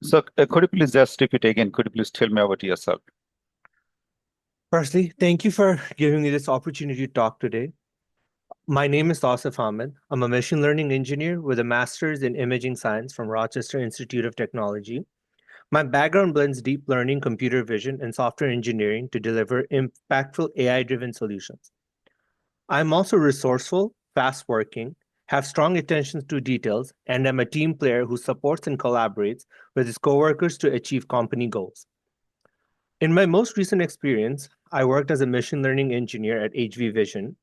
So could you please just repeat again? Could you please tell me about yourself? Firstly, thank you for giving me this opportunity to talk today. My name is Tausif Ahmed. I'm a machine learning engineer with a master's in imaging science from Rochester Institute of Technology. My background blends deep learning, computer vision, and software engineering to deliver impactful AI-driven solutions. I'm also resourceful, fast working, have strong attention to details, and am a team player who supports and collaborates with his coworkers to achieve company goals. In my most recent experience, I worked as a machine learning engineer at HV Vision,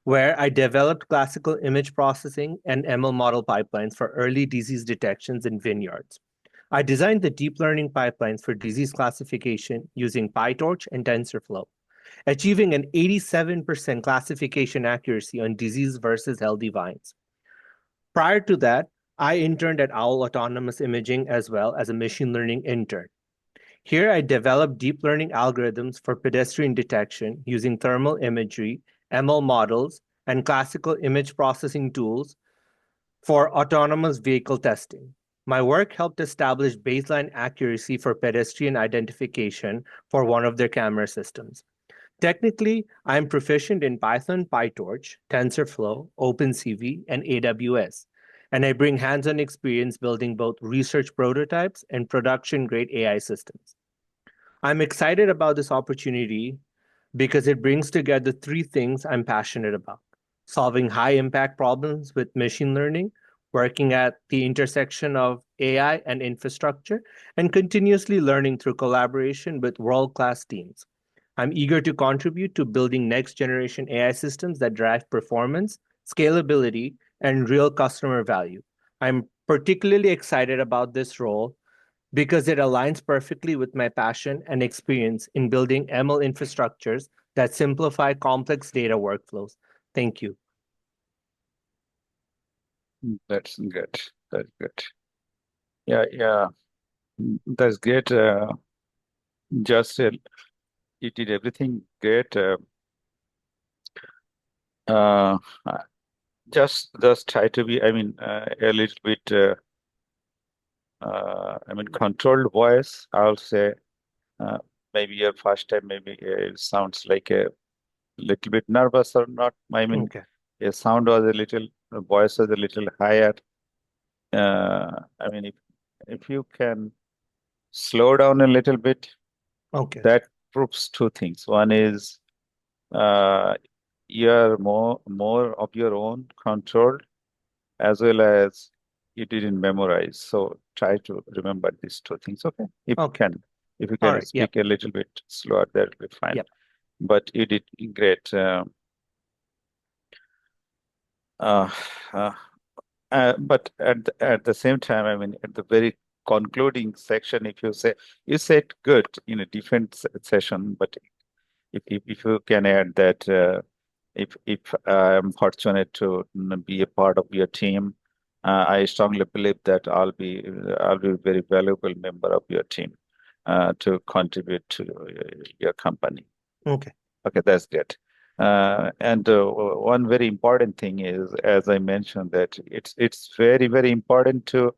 where I developed classical image processing and ML model pipelines for early disease detections in vineyards. I designed the deep learning pipelines for disease classification using PyTorch and TensorFlow, achieving an 87% classification accuracy on disease versus healthy vines. Prior to that, I interned at Owl Autonomous Imaging as well as a machine learning intern. Here, I developed deep learning algorithms for pedestrian detection using thermal imagery, ML models, and classical image processing tools for autonomous vehicle testing. My work helped establish baseline accuracy for pedestrian identification for one of their camera systems. Technically, I am proficient in Python, PyTorch, TensorFlow, OpenCV, and AWS, and I bring hands-on experience building both research prototypes and production-grade AI systems. I'm excited about this opportunity because it brings together three things I'm passionate about: solving high impact problems with machine learning, working at the intersection of AI and infrastructure, and continuously learning through collaboration with world class teams. I'm eager to contribute to building next generation AI systems that drive performance, scalability, and real customer value. I'm particularly excited about this role because it aligns perfectly with my passion and experience in building ML infrastructures that simplify complex data workflows. Thank you. That's good. That's good. Yeah, yeah. That's great. Just you did everything great. Uh, just try to be. I mean, a little bit. I mean, controlled voice. I'll say. Uh, Maybe your first time. Maybe it sounds like a little bit nervous or not. I mean, Okay. your sound was a little. The voice was a little higher. I mean, if you can slow down a little bit, Okay. that proves two things. One is uh, you're more of your own control, as well as you didn't memorize. So try to remember these two things. Okay, Okay. if you All can right. Yep. speak a little bit slower, that'll be fine. Yep. But you did great. Uh, uh, but at the same time, I mean, at the very concluding section, if you say you said good in a different session, but if you can add that if I'm fortunate to be a part of your team, I strongly believe that I'll be a very valuable member of your team to contribute to your company. Okay. Okay, that's good. And one very important thing is, as I mentioned, that it's very important to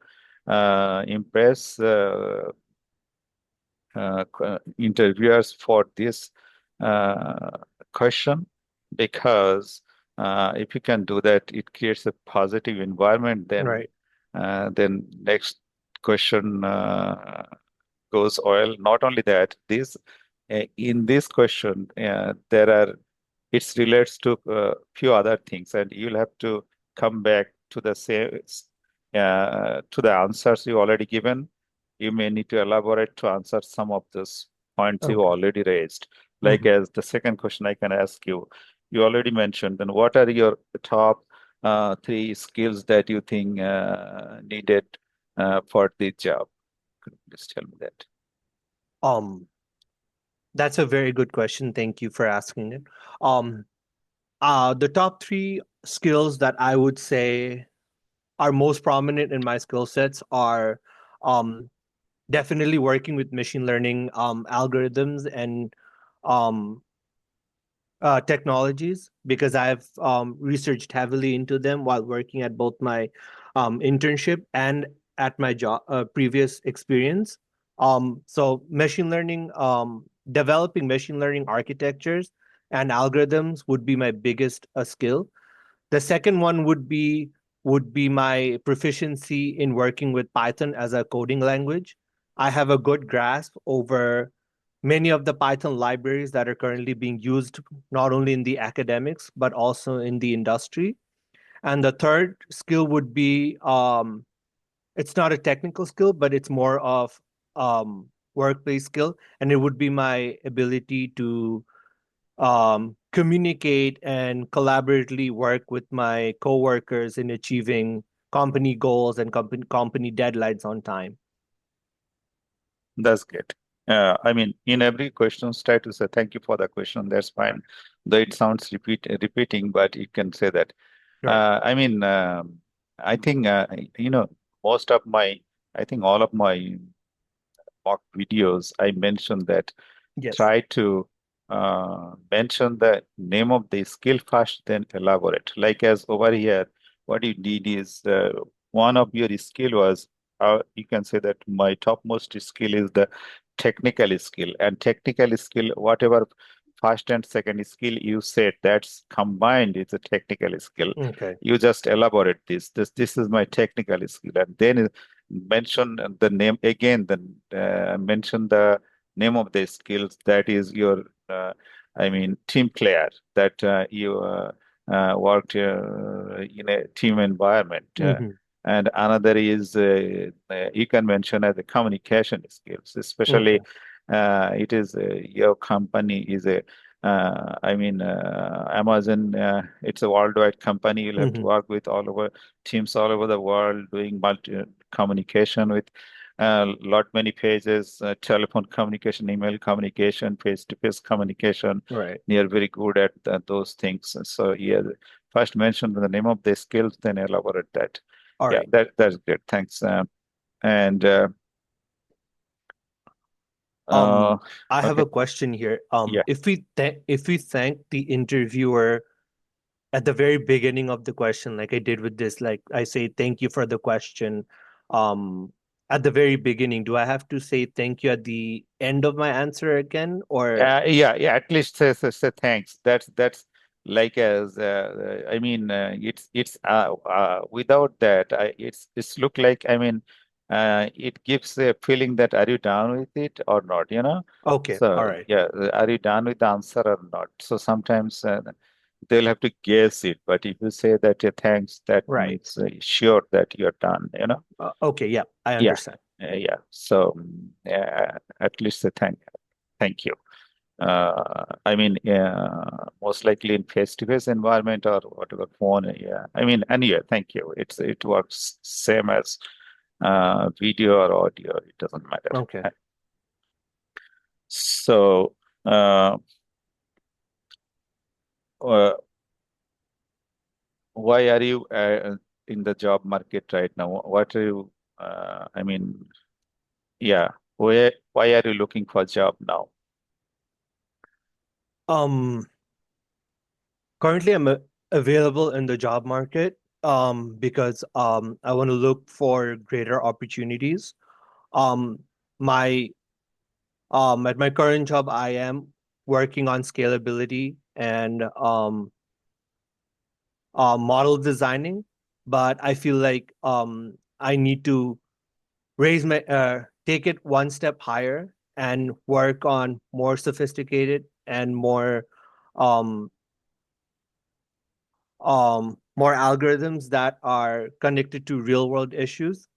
impress interviewers for this uh, question, because if you can do that, it creates a positive environment. Right. Then next question goes well. Not only that, this in this question there are it relates to a few other things, and you'll have to come back to the same to the answers you already given. You may need to elaborate to answer some of those points you Okay. already raised. Like Hmm. as the second question I can ask you, you already mentioned, then what are your top three skills that you think needed for the job? Could you please tell me that? Um, that's a very good question. Thank you for asking it. Um, the top three skills that I would say are most prominent in my skill sets are um definitely working with machine learning algorithms and um technologies because I've researched heavily into them while working at both my internship and at my job previous experience. So machine learning, developing machine learning architectures and algorithms would be my biggest skill. The second one would be my proficiency in working with Python as a coding language. I have a good grasp over many of the Python libraries that are currently being used not only in the academics but also in the industry. And the third skill would be it's not a technical skill, but it's more of workplace skill, and it would be my ability to communicate and collaboratively work with my coworkers in achieving company goals and company deadlines on time. That's good. I mean, in every question, try to say thank you for the question. That's fine. Though it sounds repeating, but you can say that. Right. I mean, I think most of my, I think all of my mock videos, I mentioned that Yes. try to mention the name of the skill first, then elaborate. Like as over here, what you did is one of your skill was, you can say that my topmost skill is the technical skill, and technical skill, whatever first and second skill you said, that's combined, it's a technical skill. Okay. You just elaborate this is my technical skill, and then mention the name again, then mention the name of the skills, that is your I mean team player, that you worked in a team environment, Mhm. and another is you can mention as the communication skills, especially Okay. it is your company is a I mean, Amazon, it's a worldwide company. You'll have to Mhm. work with all over teams all over the world, doing multi communication with lot many pages, telephone communication, email communication, face-to-face communication. Right. You're very good at those things. So yeah, first mention the name of the skills, then elaborate that. All Yeah, right. that's good. Thanks. And Um, uh, I have okay, a question here. yeah. If we thank the interviewer at the very beginning of the question, like I did with this, like I say thank you for the question, um, at the very beginning, do I have to say thank you at the end of my answer again, or Yeah. At least say thanks. That's like as I mean, it's without that, it's look like, I mean, it gives a feeling that are you done with it or not? okay, all So right, yeah, are you done with the answer or not? So sometimes they'll have to guess it, but if you say that thanks, that right, means sure that you're done. okay, yeah, I Yeah, understand. yeah. So at least say thank you. I mean, most likely in face-to-face environment or whatever phone. Yeah, I mean, and yeah, thank you. It works same as video or audio. It doesn't matter. Okay. So, uh, uh, why are you in the job market right now? What are you? I mean, yeah, why are you looking for a job now? Um, Currently I'm available in the job market because I want to look for greater opportunities. Um, my At my current job, I am working on scalability and model designing, but I feel like I need to raise my take it one step higher and work on more sophisticated and um, more algorithms that are connected to real world issues.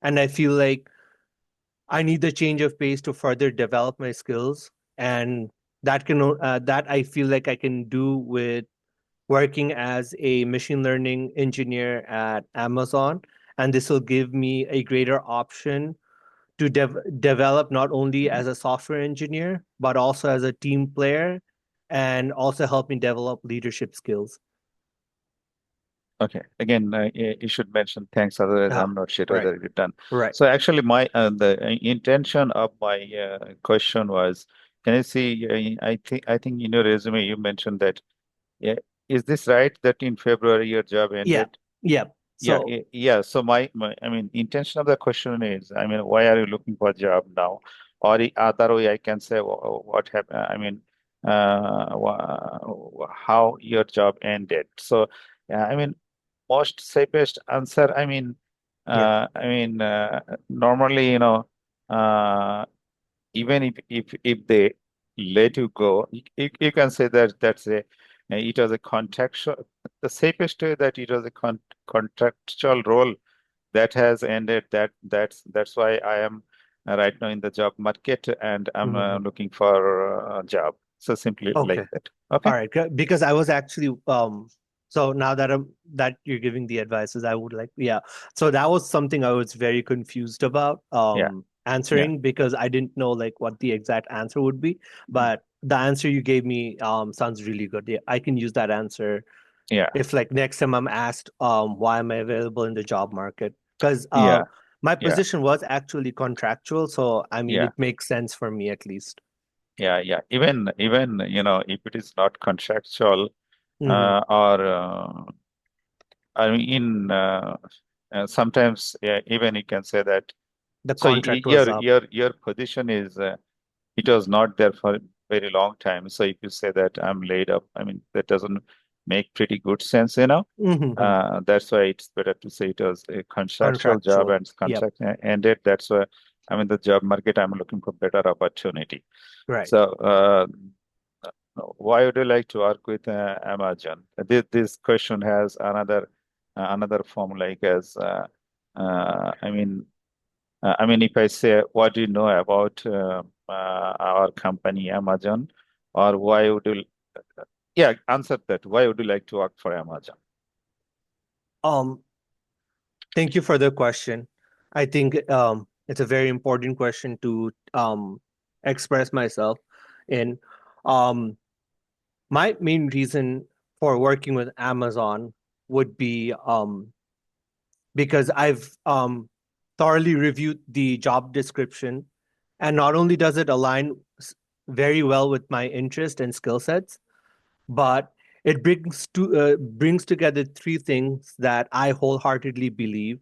And I feel like I need the change of pace to further develop my skills, and that I feel like I can do with working as a machine learning engineer at Amazon. And this will give me a greater option to develop not only as a software engineer, but also as a team player and also help me develop leadership skills. Okay. Again, you should mention thanks, otherwise Ah, I'm not sure right, whether you're done. right. So actually, my the intention of my question was, can you see? I think in your resume you mentioned that. Yeah, is this right that in February your job Yeah, ended? yeah. Yeah, So yeah. So I mean, intention of the question is, I mean, why are you looking for a job now? Or the other way, I can say, what happened? I mean, how your job ended. So, yeah, I mean, most safest answer. yeah. I mean, normally, uh, even if they let you go, you can say that it was a contractual. The safest way that it was a contractual role that has ended. That's why I am right now in the job market and I'm Mhm. looking for a job. So simply like Okay. that. All Okay. right. Because I was actually so now that that you're giving the advices, I would like, yeah. So that was something I was very confused about Yeah. Yeah. answering because I didn't know like what the exact answer would be. Mm. But the answer you gave me sounds really good. Yeah, I can use that answer Yeah. if like next time I'm asked why am I available in the job market? Because Yeah. my Yeah. position was actually contractual, so I mean Yeah. it makes sense for me at least. Yeah. Yeah. Even if it is not contractual Hmm. or I mean sometimes, yeah, even you can say that. The So contract was up. your position is it was not there for a very long time. So if you say that I'm laid up, I mean that doesn't make pretty good sense. Hmm. That's why it's better to say it was a contractual job Contractual. and Yep. contract ended. That's why I'm in the job market. I'm looking for better opportunity. Right. So why would you like to work with Amazon? This question has another form like as I mean. I mean, if I say, what do you know about our company, Amazon, or why would you, yeah, answer that. Why would you like to work for Amazon? Um, Thank you for the question. I think it's a very important question to express myself in. Um, my main reason for working with Amazon would be because I've thoroughly reviewed the job description, and not only does it align very well with my interest and skill sets, but it brings together three things that I wholeheartedly believe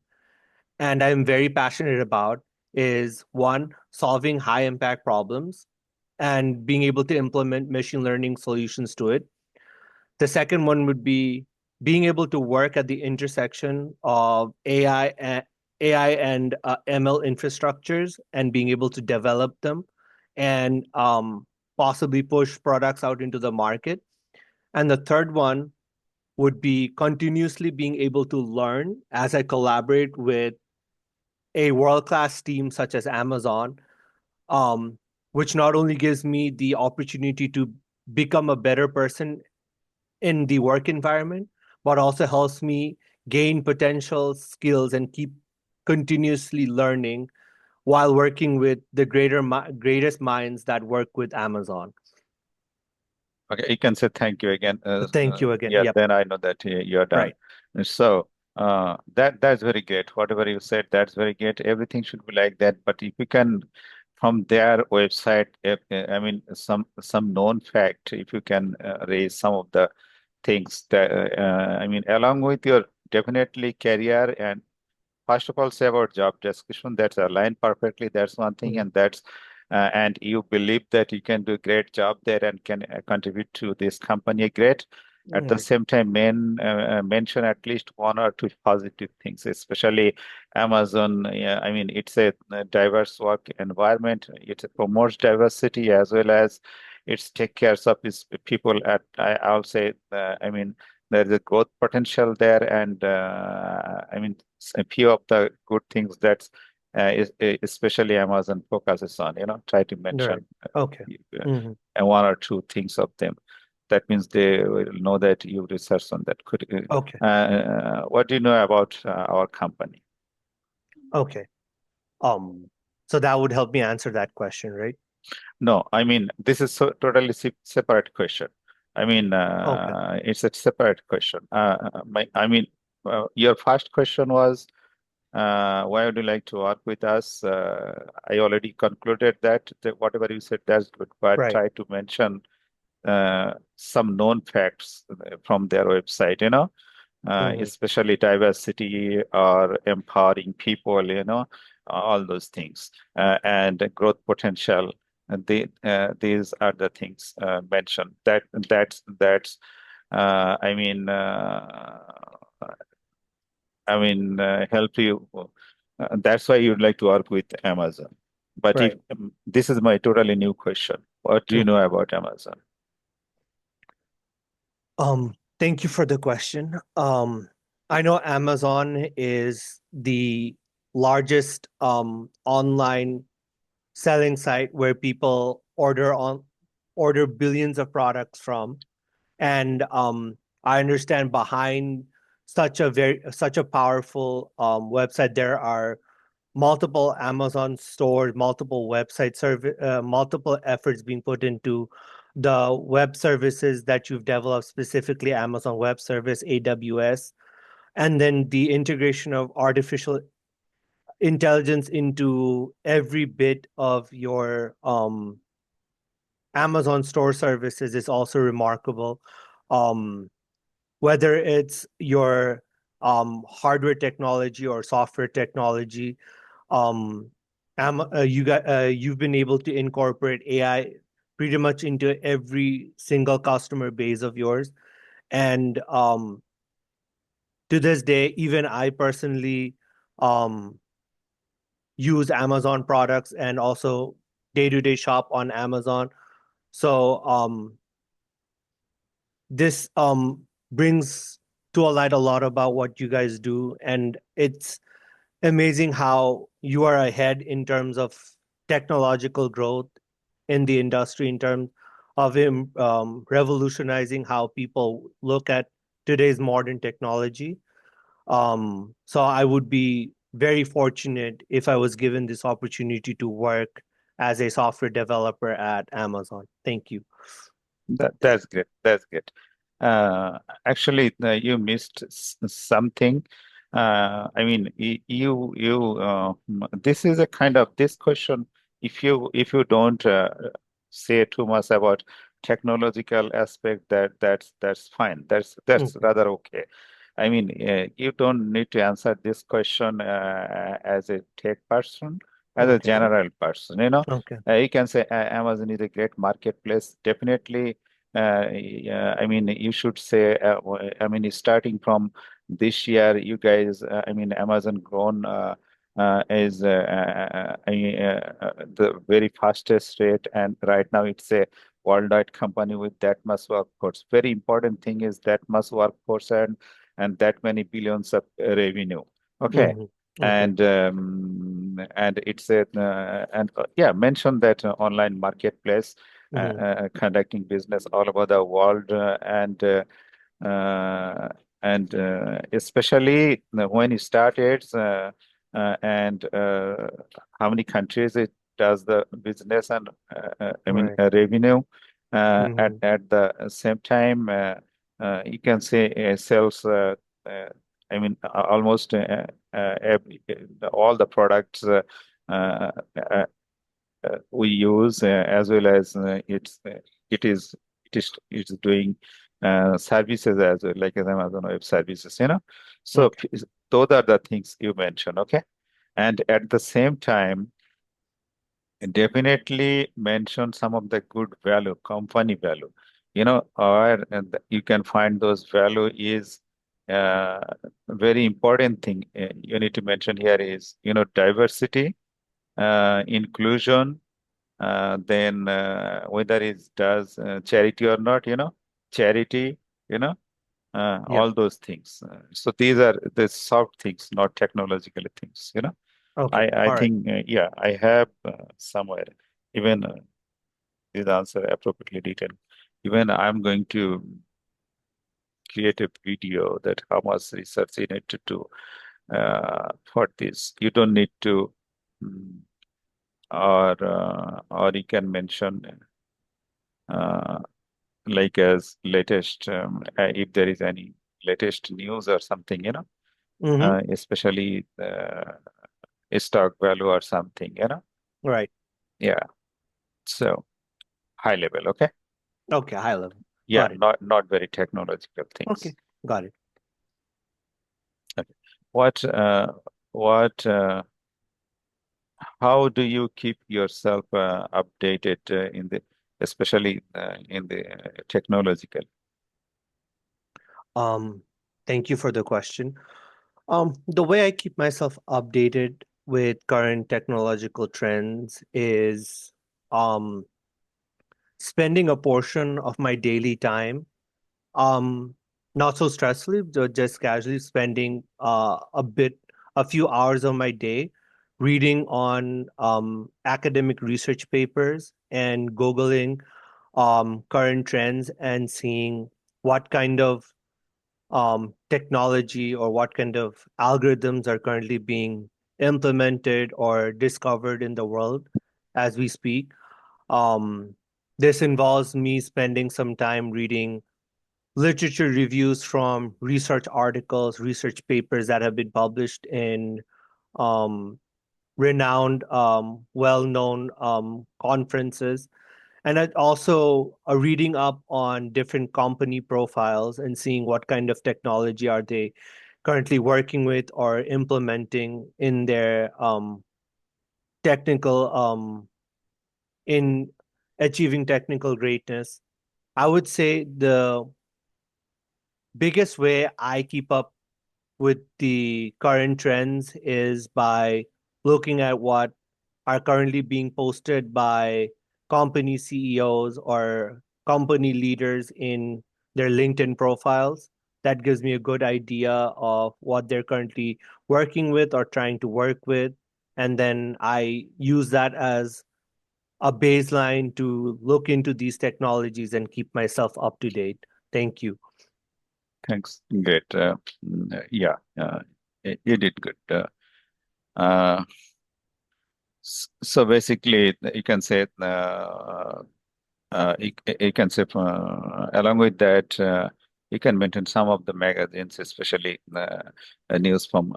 and I'm very passionate about is one, solving high impact problems and being able to implement machine learning solutions to it. The second one would be being able to work at the intersection of AI and ML infrastructures and being able to develop them and possibly push products out into the market. And the third one would be continuously being able to learn as I collaborate with a world-class team such as Amazon, um, which not only gives me the opportunity to become a better person in the work environment, but also helps me gain potential skills and keep continuously learning while working with the greatest minds that work with Amazon. Okay, you can say thank you again. Thank you again. Yeah, Yep. then I know that you're done. Right. So that's very great. Whatever you said, that's very great. Everything should be like that. But if you can, from their website, I mean, some known fact, if you can raise some of the things that I mean, along with your definitely career and first of all, say about job description that's aligned perfectly. That's one thing, Mhm. and and you believe that you can do a great job there and can contribute to this company great. At the Right. same time, mention at least one or two positive things, especially Amazon. Yeah, I mean, it's a diverse work environment. It promotes diversity as well as it's take care of its people. I'll say, I mean, there's a growth potential there, and I mean, a few of the good things that especially Amazon focuses on, try to Right. mention Okay. uh, Hmm. one or two things of them. That means they will know that you research on that. Okay. What do you know about our company? Okay. Um, so that would help me answer that question, right? No, I mean, this is totally separate question. I mean, Okay. it's a separate question. I mean, your first question was, why would you like to work with us? I already concluded that whatever you said, that's good, but Right. try to mention some known facts from their website. especially diversity or empowering people, all those things, and growth potential. And these are the things mentioned. That's help you. That's why you'd like to work with Amazon. But if Right. this is my totally new question, what do you know about Amazon? Thank you for the question. I know Amazon is the largest online selling site where people order billions of products from. And I understand behind such a powerful website, there are multiple Amazon stores, multiple efforts being put into the web services that you've developed, specifically Amazon Web Service, AWS, and then the integration of artificial intelligence into every bit of your Amazon store services is also remarkable. Um, whether it's your hardware technology or software technology, um, you've been able to incorporate AI pretty much into every single customer base of yours. And to this day, even I personally um, use Amazon products and also day-to-day shop on Amazon. So this brings to a light a lot about what you guys do, and it's amazing how you are ahead in terms of technological growth in the industry, in terms of revolutionizing how people look at today's modern technology. So I would be very fortunate if I was given this opportunity to work as a software developer at Amazon. Thank you. That's great. That's great. Actually, you missed something. This is a kind of this question. If you don't say too much about technological aspect, that's fine. That's Okay. rather okay. You don't need to answer this question as a tech person, as a Okay. general person. Okay. You can say Amazon is a great marketplace. Definitely, you should say, starting from this year, you guys, Amazon grown is the very fastest rate, and right now it's a worldwide company with that much workforce. Very important thing is that much workforce and that many billions of revenue. Okay. Mhm. Okay. And it's a and yeah, mention that online marketplace Mhm. conducting business all over the world uh, and especially when it started and how many countries it does the business and Right. revenue at Mhm. the same time you can say sells almost all the products uh, uh, we use as well as it is it's doing services as well, like as Amazon Web Services, So Okay. those are the things you mentioned, okay? And at the same time, definitely mention some of the good value, company value, or you can find those value is uh, very important thing you need to mention here is, diversity, inclusion, then whether it does charity or not, charity, you know, Yep. all those things. So these are the soft things, not technological things, Okay. I All right. think, yeah, I have somewhere, even this answer appropriately detailed. Even I'm going to create a video that how much research you need to do for this. You don't need to, mm, or you can mention uh, like as latest if there is any latest news or something, Mm-hmm. especially stock value or something, Right. yeah. So high level, okay. Okay. High level. Yeah, Got it. not very technological things. Okay. Got it. what what how do you keep yourself updated in the especially in the technological? Um, Thank you for the question. The way I keep myself updated with current technological trends is um, spending a portion of my daily time, um, not so stressfully, just casually spending a few hours of my day reading on academic research papers and Googling current trends and seeing what kind of technology or what kind of algorithms are currently being implemented or discovered in the world as we speak. Um, this involves me spending some time reading literature reviews from research articles, research papers that have been published in um, renowned, well-known conferences, and also reading up on different company profiles and seeing what kind of technology are they currently working with or implementing in their technical in achieving technical greatness. I would say the biggest way I keep up with the current trends is by looking at what are currently being posted by company CEOs or company leaders in their LinkedIn profiles. That gives me a good idea of what they're currently working with or trying to work with. And then I use that as a baseline to look into these technologies and keep myself up to date. Thank you. Thanks. Great. Yeah, you did good. Uh, so basically, you can say you can say along with that, you can maintain some of the magazines, especially news from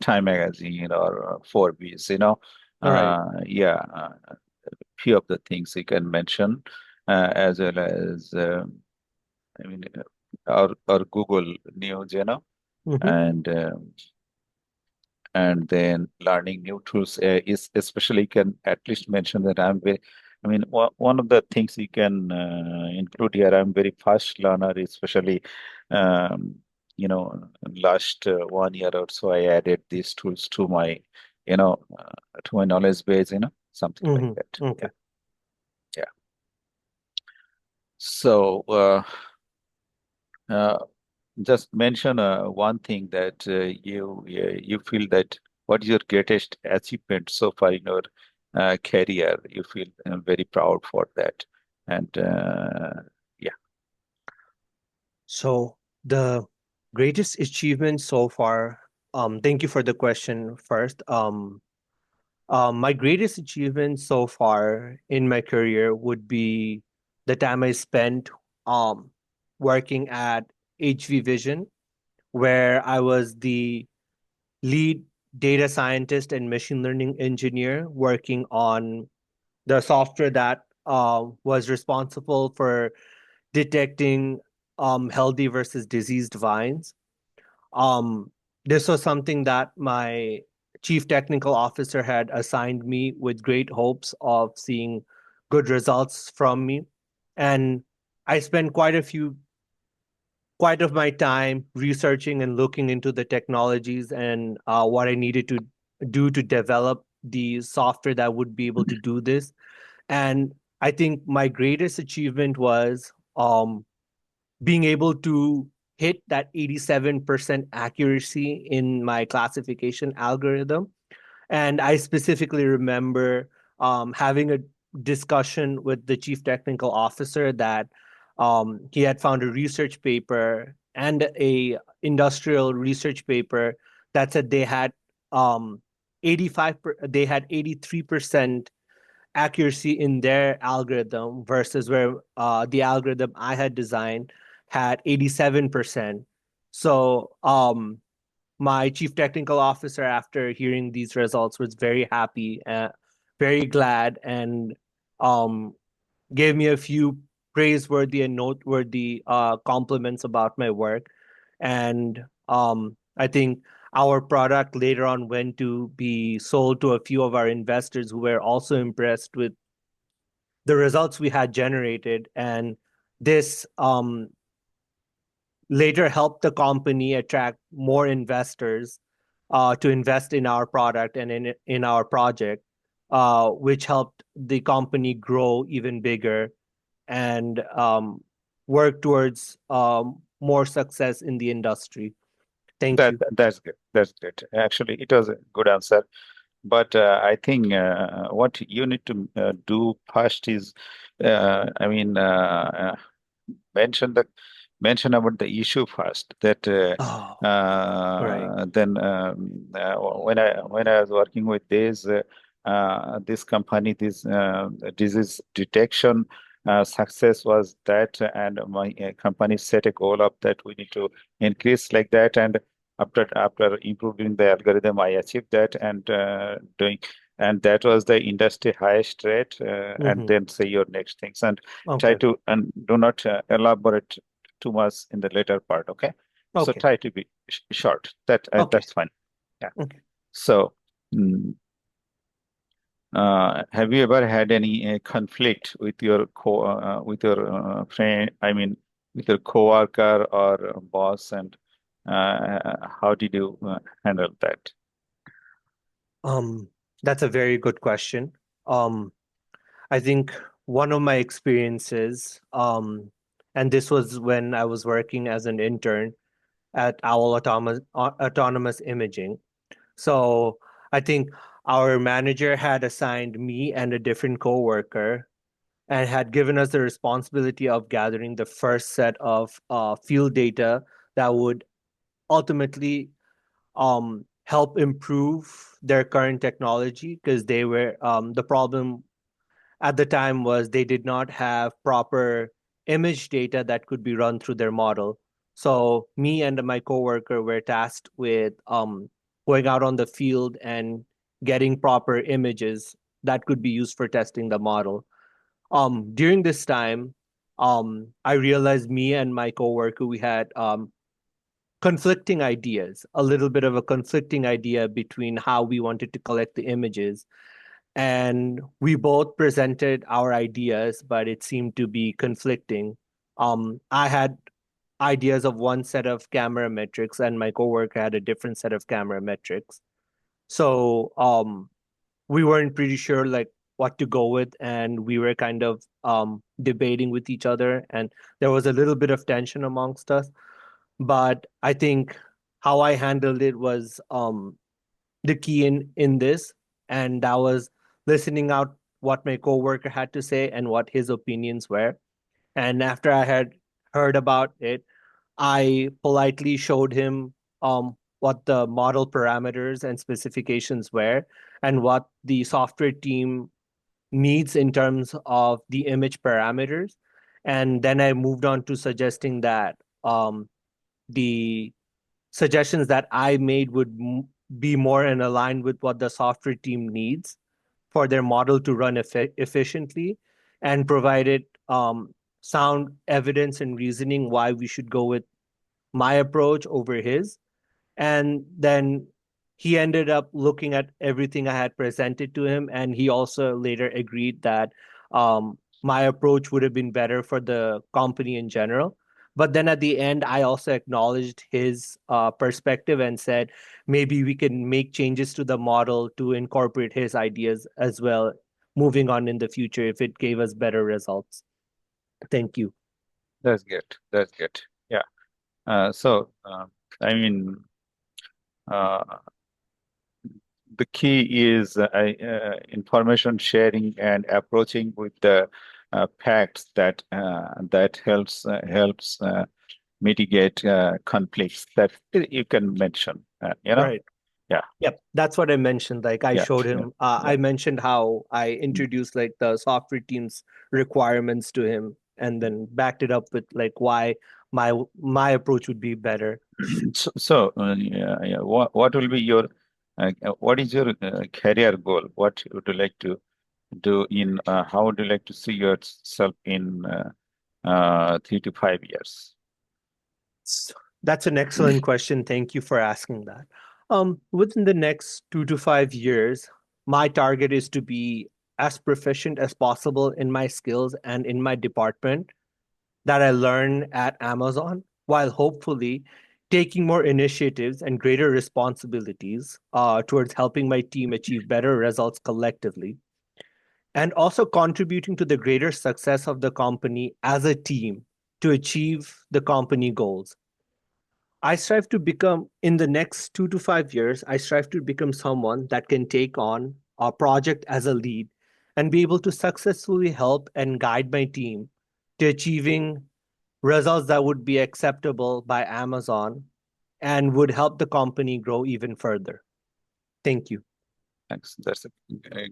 Time Magazine or Forbes. All right. Yeah, few of the things you can mention, as well as I mean, or Google News, Mhm. and and then learning new tools is especially can at least mention that I mean, one of the things you can include here, I'm very fast learner, especially, um, last 1 year or so, I added these tools to my knowledge base, something like Mhm. that. Yeah. Okay. Yeah. So, uh, just mention one thing that you feel that what is your greatest achievement so far in your career? You feel very proud for that, and yeah, So the greatest achievement so far, thank you for the question first. My greatest achievement so far in my career would be the time I spent um, working at HV Vision, where I was the lead data scientist and machine learning engineer working on the software that was responsible for detecting healthy versus diseased vines. Um, this was something that my chief technical officer had assigned me with great hopes of seeing good results from me. And I spent quite of my time researching and looking into the technologies and what I needed to do to develop the software that would be able to do this. And I think my greatest achievement was being able to hit that 87% accuracy in my classification algorithm. And I specifically remember having a discussion with the chief technical officer that he had found a research paper and a industrial research paper that said um, they had 83% accuracy in their algorithm versus where the algorithm I had designed had 87%. So my chief technical officer, after hearing these results, was very happy, very glad, and um, gave me a few praiseworthy and noteworthy compliments about my work. And I think our product later on went to be sold to a few of our investors who were also impressed with the results we had generated. And this later helped the company attract more investors to invest in our product and in our project, which helped the company grow even bigger and work towards more success in the industry. Thank you. That's good. That's good. Actually, it was a good answer. But I think what you need to do first is, I mean, mention the mention about the issue first. That Oh, right. then when I was working with this company, this disease detection success was that, and my company set a goal of that we need to increase like that, and after improving the algorithm, I achieved that and doing. And that was the industry highest rate, and Mm-hmm. then say your next things and try Okay. to and do not elaborate too much in the later part. Okay, so Okay. try to be short. Okay. That's fine. Yeah. Okay. So, mm, have you ever had any conflict with your friend? I mean, with your coworker or boss, and how did you handle that? Um, that's a very good question. Um, I think one of my experiences, and this was when I was working as an intern at Owl Autonomous Imaging. So I think our manager had assigned me and a different coworker and had given us the responsibility of gathering the first set of field data that would ultimately help improve their current technology because they were the problem at the time was they did not have proper image data that could be run through their model. So me and my coworker were tasked with going out on the field and getting proper images that could be used for testing the model. During this time, I realized me and my coworker we had conflicting ideas, a little bit of a conflicting idea between how we wanted to collect the images. And we both presented our ideas, but it seemed to be conflicting. I had ideas of one set of camera metrics, and my coworker had a different set of camera metrics. So we weren't pretty sure like what to go with, and we were kind of debating with each other, and there was a little bit of tension amongst us. But I think how I handled it was the key in this, and that was listening out what my coworker had to say and what his opinions were. And after I had heard about it, I politely showed him what the model parameters and specifications were and what the software team needs in terms of the image parameters. And then I moved on to suggesting that the suggestions that I made would be more in line with what the software team needs for their model to run efficiently and provided sound evidence and reasoning why we should go with my approach over his. And then he ended up looking at everything I had presented to him, and he also later agreed that my approach would have been better for the company in general. But then at the end, I also acknowledged his perspective and said maybe we can make changes to the model to incorporate his ideas as well, moving on in the future if it gave us better results. Thank you. That's good. That's good. Yeah. So, I mean, uh, the key is information sharing and approaching with the facts that helps mitigate conflicts that you can mention. Right. Yeah, Yep, that's what I mentioned. Like I yeah, showed yeah, him, yeah. I mentioned how I Mm. introduced like the software team's requirements to him and then backed it up with like why my approach would be better. Yeah, yeah. What will be your what is your career goal? What would you like to do in how would you like to see yourself in 3 to 5 years? That's an excellent question. Thank you for asking that. Within the next 2 to 5 years, my target is to be as proficient as possible in my skills and in my department that I learn at Amazon, while hopefully taking more initiatives and greater responsibilities towards helping my team achieve better results collectively, and also contributing to the greater success of the company as a team to achieve the company goals. I strive to become, in the next 2 to 5 years, I strive to become someone that can take on a project as a lead and be able to successfully help and guide my team to achieving results that would be acceptable by Amazon and would help the company grow even further. Thank you. Thanks. That's a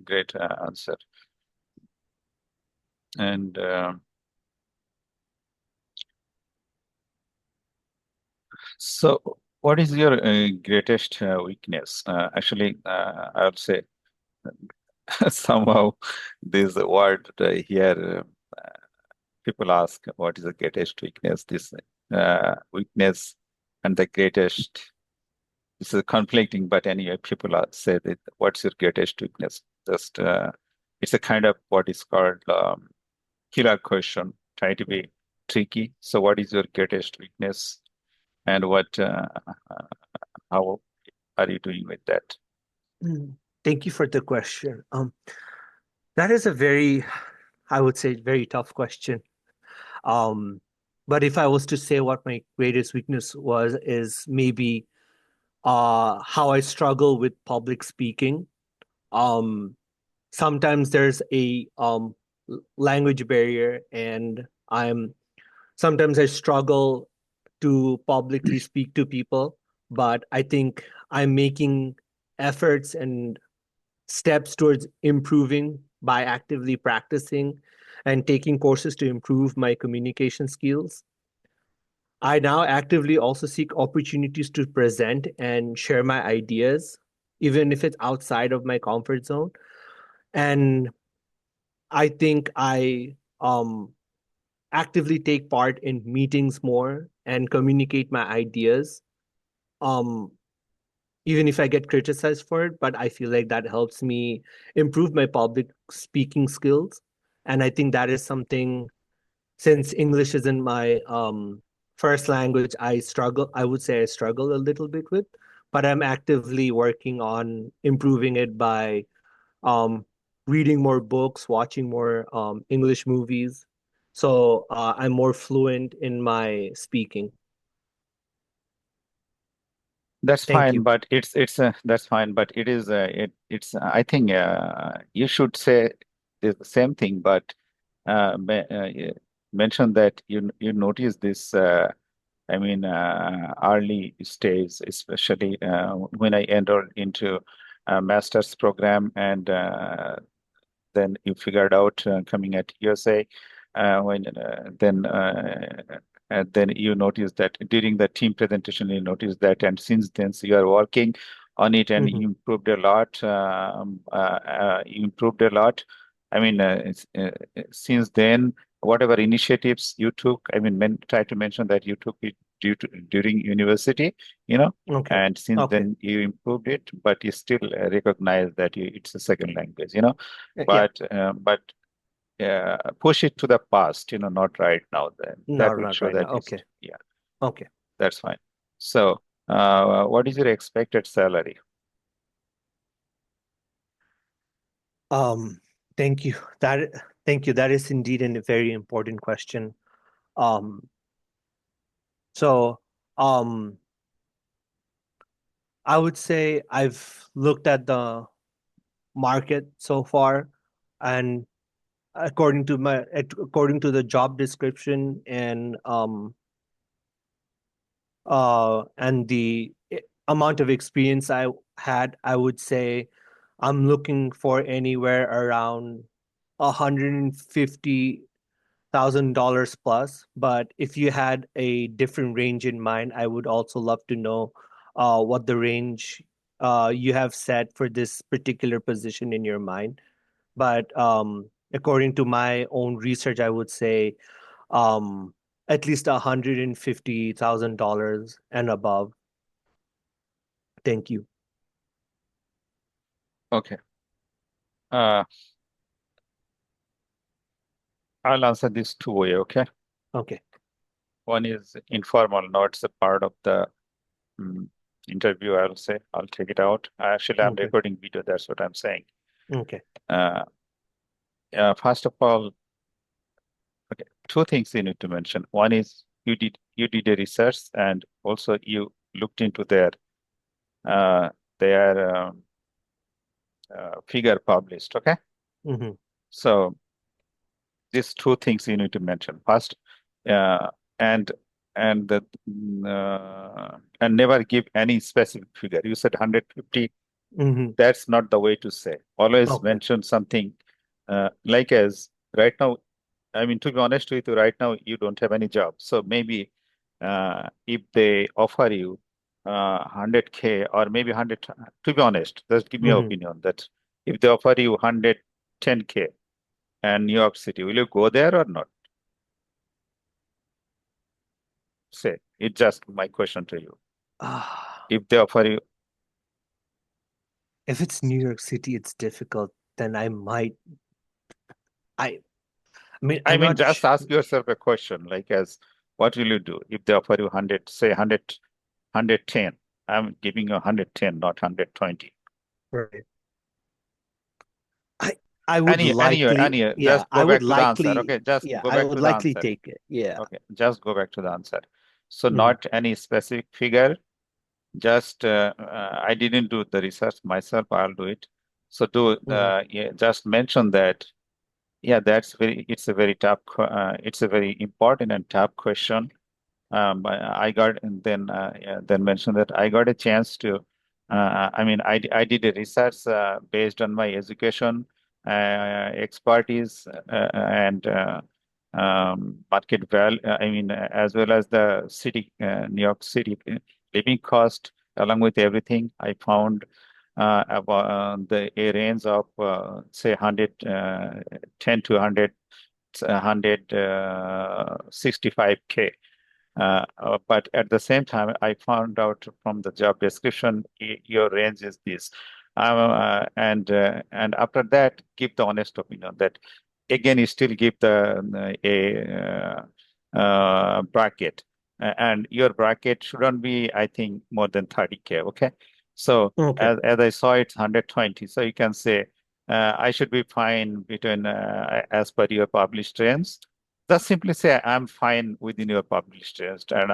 great answer. And so, what is your greatest weakness? Actually, I would say somehow this word here, people ask, what is the greatest weakness? This weakness and the greatest. This is conflicting, but anyway, people say that what's your greatest weakness? Just it's a kind of what is called killer question, try to be tricky. So, what is your greatest weakness, and what how are you doing with that? Thank you for the question. That is a very, I would say, very tough question. Um, but if I was to say what my greatest weakness was, is maybe how I struggle with public speaking. Um, Sometimes there's a language barrier, and sometimes I struggle to publicly speak to people, but I think I'm making efforts and steps towards improving by actively practicing and taking courses to improve my communication skills. I now actively also seek opportunities to present and share my ideas, even if it's outside of my comfort zone. And I think I actively take part in meetings more and communicate my ideas, um, even if I get criticized for it. But I feel like that helps me improve my public speaking skills. And I think that is something, since English isn't my first language, I would say I struggle a little bit with, but I'm actively working on improving it by um, reading more books, watching more English movies. So I'm more fluent in my speaking. That's Thank fine, you. but it's that's fine, but it is it's I think you should say the same thing, but mention that you notice this. I mean, early stage, especially when I entered into a master's program, and then you figured out coming at USA, when then you notice that during the team presentation, you notice that, and since then, so you are working on it, and Mhm. you improved a lot. You improved a lot. I mean, since then, whatever initiatives you took, I mean, try to mention that you took it during university, you know, Okay. and since Okay. then you improved it, but you still recognize that it's a second language, you know, Yeah. but push it to the past, not right now. Then that No, will not show right now. that is, Okay. yeah, Okay. that's fine. So, what is your expected salary? Um, Thank you. Thank you. That is indeed a very important question. Um, so um, I would say I've looked at the market so far, and according to the job description and the amount of experience I had, I would say I'm looking for anywhere around $150,000 plus. But if you had a different range in mind, I would also love to know what the range you have set for this particular position in your mind. But according to my own research, I would say um, at least $150,000 and above. Thank you. Okay. Uh, I'll answer this two way, okay? Okay. One is informal, not a part of the interview, I'll say. I'll take it out. Actually, I'm Okay. recording video, that's what I'm saying. Okay. First of all, okay, two things you need to mention. One is you did a research and also you looked into their figure published, okay? Mm-hmm. So these two things you need to mention. First, uh, and and the and never give any specific figure. You said 150. Mm-hmm. That's not the way to say. Always Okay. mention something like as right now. I mean, to be honest with you, right now you don't have any job. So maybe if they offer you 100K or maybe 100, to be honest, just give me your Mm-hmm. opinion that if they offer you 110K and New York City, will you go there or not? Say, it's just my question to you. If they offer you, If it's New York City, it's difficult. Then I might. I mean, I I'm mean, not. just ask yourself a question like as what will you do if they offer you 100, say 110? I'm giving you 110, not 120. Right. I would likely. Any, Yeah, just I go would back to the answer. likely. Okay, just Yeah, go I back would to the likely answer. take it. Yeah. Okay, just go back to the answer. So Mm-hmm. not any specific figure, just I didn't do the research myself, I'll do it. So yeah, just mention that. Yeah, it's a very tough, it's a very important and tough question. I got and then yeah, then mentioned that I got a chance to. I mean, I did a research based on my education, expertise, and market value. I mean, as well as the city, New York City living cost, along with everything. I found about a range of say 110 to 165K. But at the same time, I found out from the job description, your range is this. And after that, give the honest opinion that again, you still give the bracket. And your bracket shouldn't be, I think, more than 30K. Okay. So Okay. as I saw, it's 120. So you can say, I should be fine between as per your published range. Just simply say, I'm fine within your published range and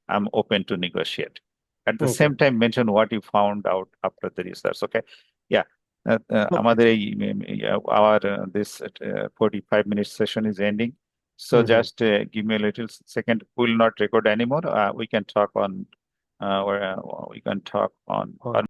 I'm open to negotiate. At the Okay. same time, mention what you found out after the research. Okay. Yeah. আমাদের এই our this 45-minute session is ending. So just give me a little second. We'll not record anymore. We can talk on or we can talk on